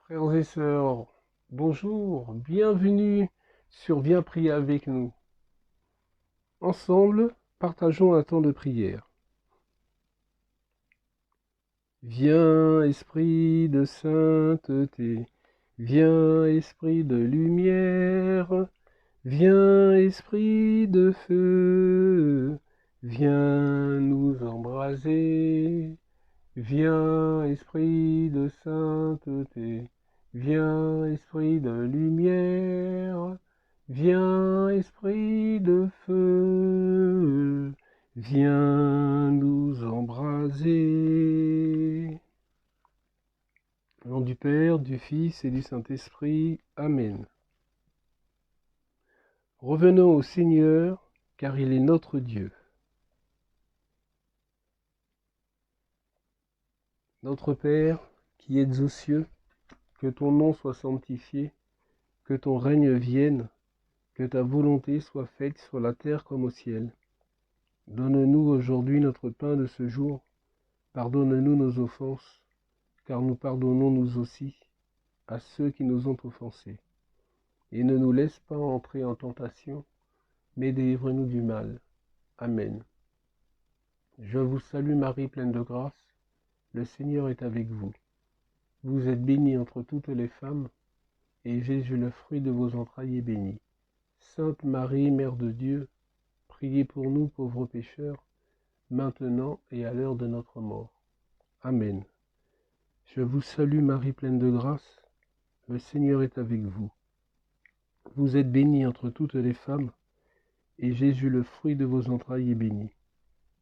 Frères et sœurs, bonjour, bienvenue sur Viens prier avec nous. Ensemble, partageons un temps de prière. Viens, Esprit de sainteté, viens, Esprit de lumière, viens, Esprit de feu, viens nous embraser. Viens, Esprit de sainteté, viens, Esprit de lumière, viens, Esprit de feu, viens nous embraser. Au nom du Père, du Fils et du Saint-Esprit. Amen. Revenons au Seigneur, car il est notre Dieu. Notre Père, qui êtes aux cieux, que ton nom soit sanctifié, que ton règne vienne, que ta volonté soit faite sur la terre comme au ciel. Donne-nous aujourd'hui notre pain de ce jour. Pardonne-nous nos offenses, car nous pardonnons nous aussi à ceux qui nous ont offensés. Et ne nous laisse pas entrer en tentation, mais délivre-nous du mal. Amen. Je vous salue Marie, pleine de grâce. Le Seigneur est avec vous. Vous êtes bénie entre toutes les femmes, et Jésus, le fruit de vos entrailles, est béni. Sainte Marie, Mère de Dieu, priez pour nous pauvres pécheurs, maintenant et à l'heure de notre mort. Amen. Je vous salue Marie, pleine de grâce. Le Seigneur est avec vous. Vous êtes bénie entre toutes les femmes, et Jésus, le fruit de vos entrailles, est béni.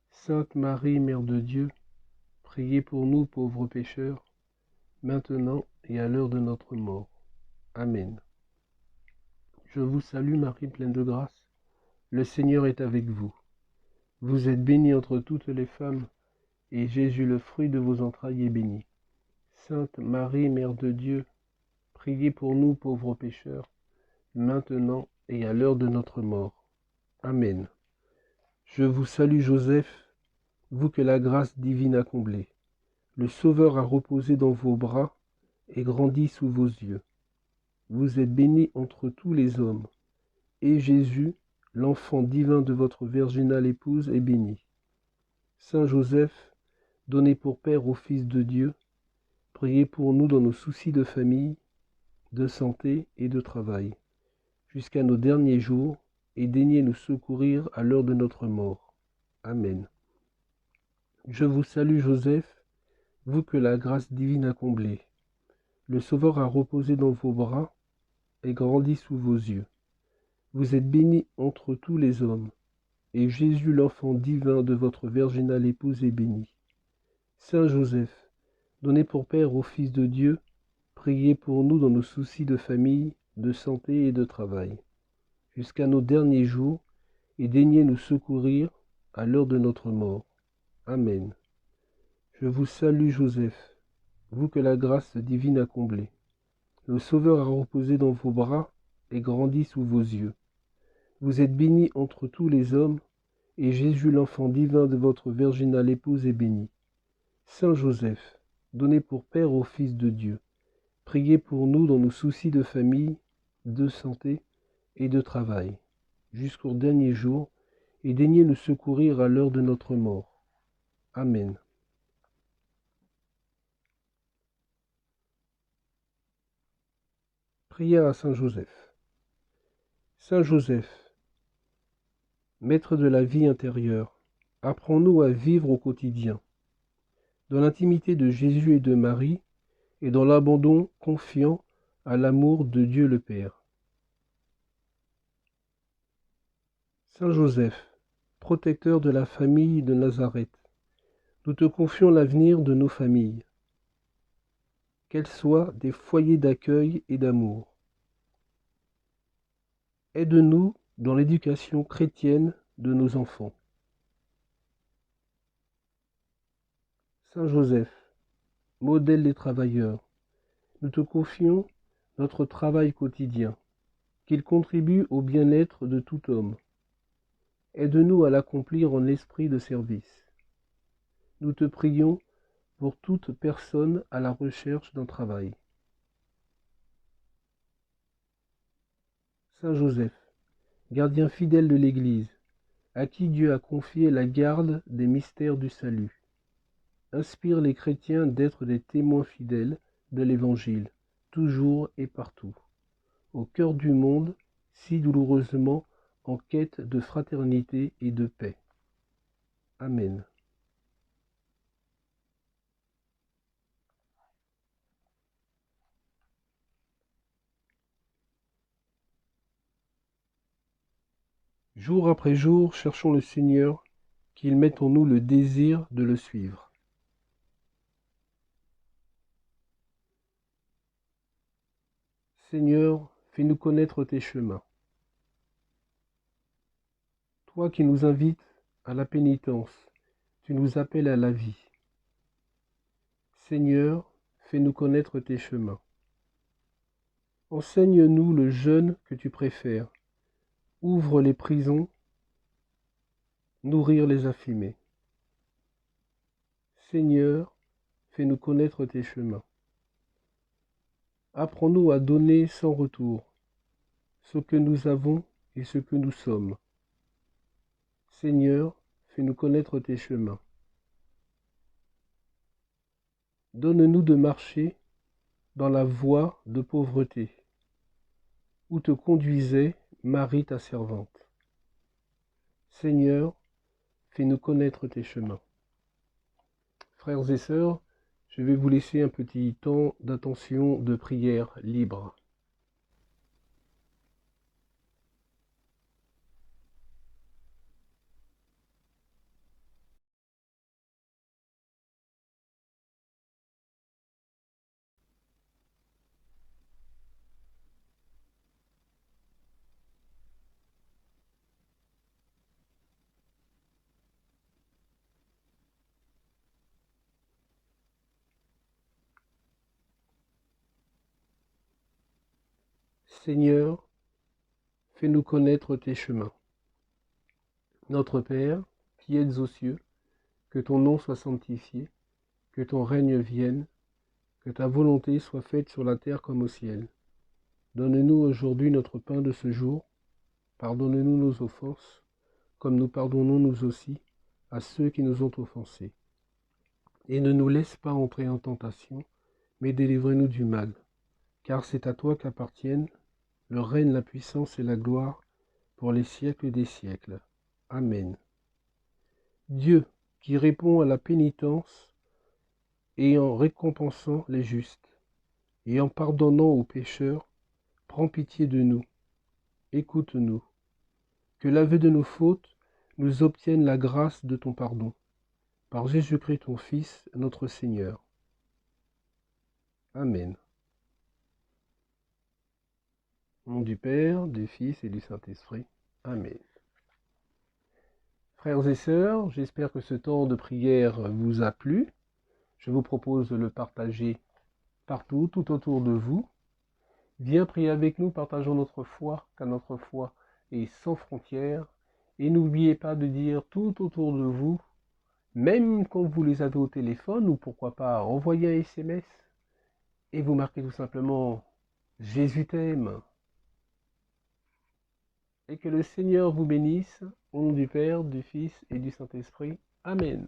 Sainte Marie, Mère de Dieu, priez pour nous pauvres pécheurs, maintenant et à l'heure de notre mort. Amen. Je vous salue Marie, pleine de grâce. Le Seigneur est avec vous. Vous êtes bénie entre toutes les femmes, et Jésus, le fruit de vos entrailles, est béni. Sainte Marie, Mère de Dieu, priez pour nous pauvres pécheurs, maintenant et à l'heure de notre mort. Amen. Je vous salue Joseph, vous que la grâce divine a comblé. Le Sauveur a reposé dans vos bras et grandi sous vos yeux. Vous êtes bénie entre tous les hommes, et Jésus, l'enfant divin de votre virginale épouse, est béni. Saint Joseph, donné pour Père au Fils de Dieu, priez pour nous dans nos soucis de famille, de santé et de travail, jusqu'à nos derniers jours, et daignez nous secourir à l'heure de notre mort. Amen. Je vous salue Joseph, vous que la grâce divine a comblé. Le Sauveur a reposé dans vos bras et grandi sous vos yeux. Vous êtes béni entre tous les hommes, et Jésus, l'enfant divin de votre virginale épouse, est béni. Saint Joseph, donné pour Père au Fils de Dieu, priez pour nous dans nos soucis de famille, de santé et de travail, jusqu'à nos derniers jours, et daignez nous secourir à l'heure de notre mort. Amen. Je vous salue Joseph, vous que la grâce divine a comblé. Le Sauveur a reposé dans vos bras et grandi sous vos yeux. Vous êtes béni entre tous les hommes, et Jésus, l'enfant divin de votre virginale épouse, est béni. Saint Joseph, donné pour Père au Fils de Dieu, priez pour nous dans nos soucis de famille, de santé et de travail, jusqu'au dernier jour, et daignez nous secourir à l'heure de notre mort. Amen. Prière à Saint Joseph. Saint Joseph, Maître de la vie intérieure, apprends-nous à vivre au quotidien, dans l'intimité de Jésus et de Marie, et dans l'abandon confiant à l'amour de Dieu le Père. Saint Joseph, protecteur de la famille de Nazareth, nous te confions l'avenir de nos familles, qu'elles soient des foyers d'accueil et d'amour. Aide-nous dans l'éducation chrétienne de nos enfants. Saint Joseph, modèle des travailleurs, nous te confions notre travail quotidien, qu'il contribue au bien-être de tout homme. Aide-nous à l'accomplir en esprit de service. Nous te prions pour toute personne à la recherche d'un travail. Saint Joseph, gardien fidèle de l'Église, à qui Dieu a confié la garde des mystères du salut, inspire les chrétiens d'être des témoins fidèles de l'Évangile, toujours et partout, au cœur du monde, si douloureusement en quête de fraternité et de paix. Amen. Jour après jour, cherchons le Seigneur, qu'il mette en nous le désir de le suivre. Seigneur, fais-nous connaître tes chemins. Toi qui nous invites à la pénitence, tu nous appelles à la vie. Seigneur, fais-nous connaître tes chemins. Enseigne-nous le jeûne que tu préfères. Ouvre les prisons, nourrir les affamés. Seigneur, fais-nous connaître tes chemins. Apprends-nous à donner sans retour ce que nous avons et ce que nous sommes. Seigneur, fais-nous connaître tes chemins. Donne-nous de marcher dans la voie de pauvreté, où te conduisait Marie ta servante. Seigneur, fais-nous connaître tes chemins. Frères et sœurs, je vais vous laisser un petit temps d'attention, de prière libre. Seigneur, fais-nous connaître tes chemins. Notre Père, qui êtes aux cieux, que ton nom soit sanctifié, que ton règne vienne, que ta volonté soit faite sur la terre comme au ciel. Donne-nous aujourd'hui notre pain de ce jour. Pardonne-nous nos offenses, comme nous pardonnons nous aussi à ceux qui nous ont offensés. Et ne nous laisse pas entrer en tentation, mais délivre-nous du mal. Car c'est à toi qu'appartiennent le règne, la puissance et la gloire pour les siècles des siècles. Amen. Dieu, qui répond à la pénitence et en récompensant les justes, et en pardonnant aux pécheurs, prends pitié de nous. Écoute-nous. Que l'aveu de nos fautes nous obtienne la grâce de ton pardon. Par Jésus-Christ ton Fils, notre Seigneur. Amen. Au nom du Père, du Fils et du Saint-Esprit. Amen. Frères et sœurs, j'espère que ce temps de prière vous a plu. Je vous propose de le partager partout, tout autour de vous. Viens prier avec nous, partageons notre foi, car notre foi est sans frontières. Et n'oubliez pas de dire tout autour de vous, même quand vous les avez au téléphone, ou pourquoi pas envoyer un SMS, et vous marquez tout simplement « Jésus t'aime ». Et que le Seigneur vous bénisse, au nom du Père, du Fils et du Saint-Esprit. Amen.